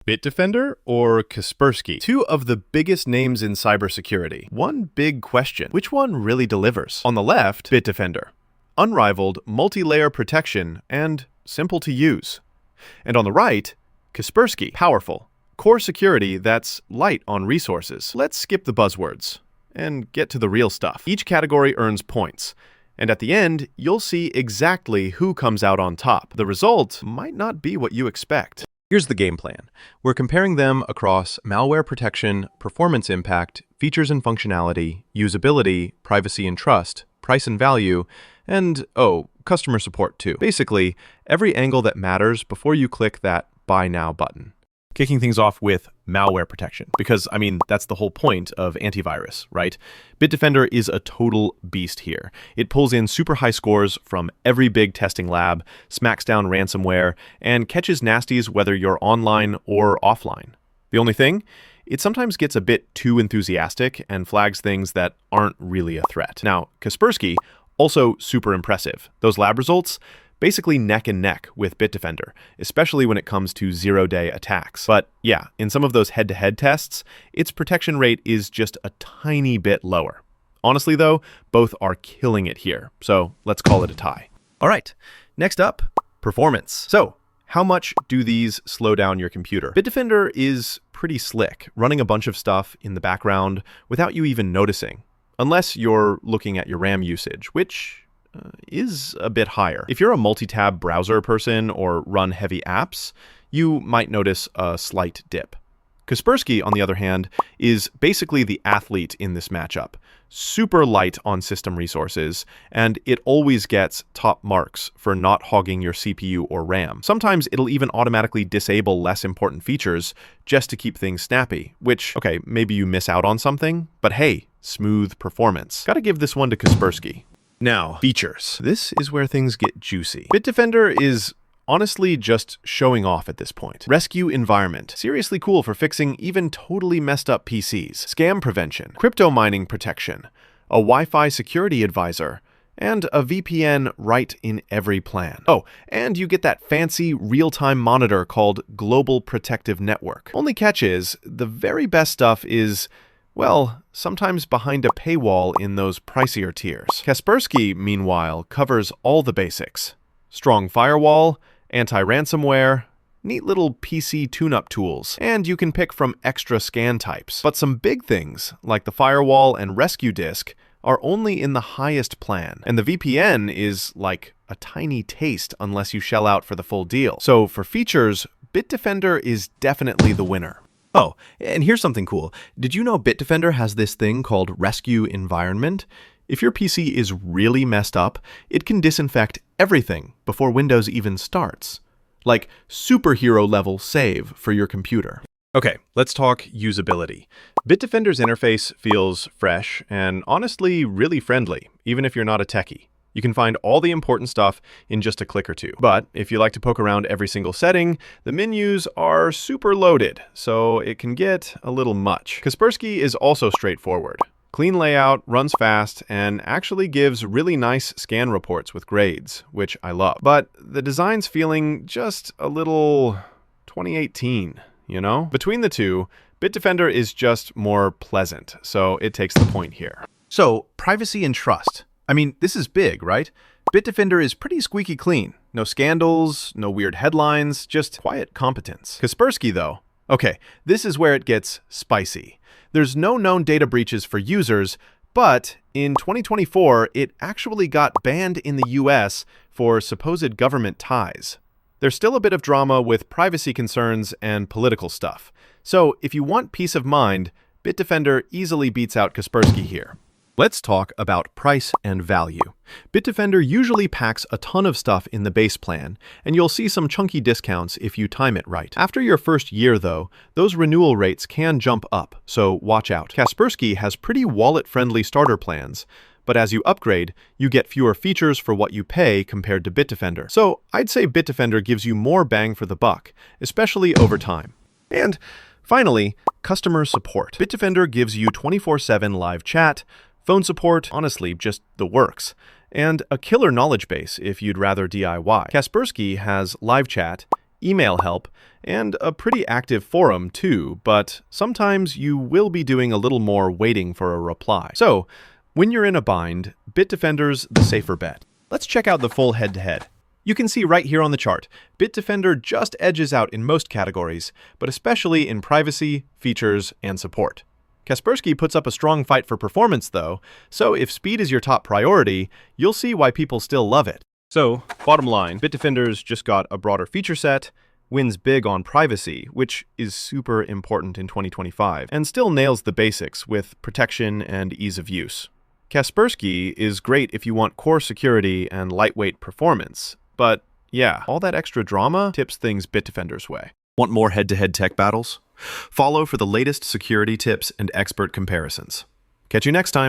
Bitdefender or Kaspersky? Two of the biggest names in cybersecurity. One big question: which one really delivers? On the left, Bitdefender. Unrivaled, multi-layer protection, and simple to use. And on the right, Kaspersky. Powerful, core security that's light on resources. Let's skip the buzzwords and get to the real stuff. Each category earns points, and at the end, you'll see exactly who comes out on top. The result might not be what you expect. Here's the game plan. We're comparing them across malware protection, performance impact, features and functionality, usability, privacy and trust, price and value, and, customer support too. Basically, every angle that matters before you click that Buy Now button. Kicking things off with malware protection, because, that's the whole point of antivirus, right? Bitdefender is a total beast here. It pulls in super high scores from every big testing lab, smacks down ransomware, and catches nasties whether you're online or offline. The only thing? It sometimes gets a bit too enthusiastic and flags things that aren't really a threat. Now, Kaspersky, also super impressive. Those lab results? Basically neck and neck with Bitdefender, especially when it comes to zero-day attacks. But yeah, in some of those head-to-head tests, its protection rate is just a tiny bit lower. Honestly though, both are killing it here, so let's call it a tie. All right, next up, performance. So, how much do these slow down your computer? Bitdefender is pretty slick, running a bunch of stuff in the background without you even noticing, unless you're looking at your RAM usage, which is a bit higher. If you're a multi-tab browser person or run heavy apps, you might notice a slight dip. Kaspersky, on the other hand, is basically the athlete in this matchup. Super light on system resources, and it always gets top marks for not hogging your CPU or RAM. Sometimes it'll even automatically disable less important features just to keep things snappy, which, okay, maybe you miss out on something, but hey, smooth performance. Gotta give this one to Kaspersky. Now, features. This is where things get juicy. Bitdefender is honestly just showing off at this point. Rescue environment. Seriously cool for fixing even totally messed up PCs. Scam prevention. Crypto mining protection. A Wi-Fi security advisor. And a VPN right in every plan. Oh, and you get that fancy real-time monitor called Global Protective Network. Only catch is, the very best stuff is, well, sometimes behind a paywall in those pricier tiers. Kaspersky, meanwhile, covers all the basics. Strong firewall, anti-ransomware, neat little PC tune-up tools, and you can pick from extra scan types. But some big things, like the firewall and rescue disk, are only in the highest plan. And the VPN is like a tiny taste unless you shell out for the full deal. So for features, Bitdefender is definitely the winner. Oh, and here's something cool. Did you know Bitdefender has this thing called Rescue Environment? If your PC is really messed up, it can disinfect everything before Windows even starts. Like superhero level save for your computer. Okay, let's talk usability. Bitdefender's interface feels fresh and honestly really friendly, even if you're not a techie. You can find all the important stuff in just a click or two. But if you like to poke around every single setting, the menus are super loaded, so it can get a little much. Kaspersky is also straightforward. Clean layout, runs fast, and actually gives really nice scan reports with grades, which I love. But the design's feeling just a little 2018, you know? Between the two, Bitdefender is just more pleasant, so it takes the point here. So, privacy and trust. This is big, right? Bitdefender is pretty squeaky clean. No scandals, no weird headlines, just quiet competence. Kaspersky, though. Okay, this is where it gets spicy. There's no known data breaches for users, but in 2024, it actually got banned in the US for supposed government ties. There's still a bit of drama with privacy concerns and political stuff. So if you want peace of mind, Bitdefender easily beats out Kaspersky here. Let's talk about price and value. Bitdefender usually packs a ton of stuff in the base plan, and you'll see some chunky discounts if you time it right. After your first year, though, those renewal rates can jump up, so watch out. Kaspersky has pretty wallet-friendly starter plans, but as you upgrade, you get fewer features for what you pay compared to Bitdefender. So I'd say Bitdefender gives you more bang for the buck, especially over time. And finally, customer support. Bitdefender gives you 24/7 live chat, phone support, honestly, just the works, and a killer knowledge base if you'd rather DIY. Kaspersky has live chat, email help, and a pretty active forum too, but sometimes you will be doing a little more waiting for a reply. So, when you're in a bind, Bitdefender's the safer bet. Let's check out the full head-to-head. You can see right here on the chart, Bitdefender just edges out in most categories, but especially in privacy, features, and support. Kaspersky puts up a strong fight for performance though, so if speed is your top priority, you'll see why people still love it. So, bottom line, Bitdefender's just got a broader feature set, wins big on privacy, which is super important in 2025, and still nails the basics with protection and ease of use. Kaspersky is great if you want core security and lightweight performance, but yeah, all that extra drama tips things Bitdefender's way. Want more head-to-head tech battles? Follow for the latest security tips and expert comparisons. Catch you next time.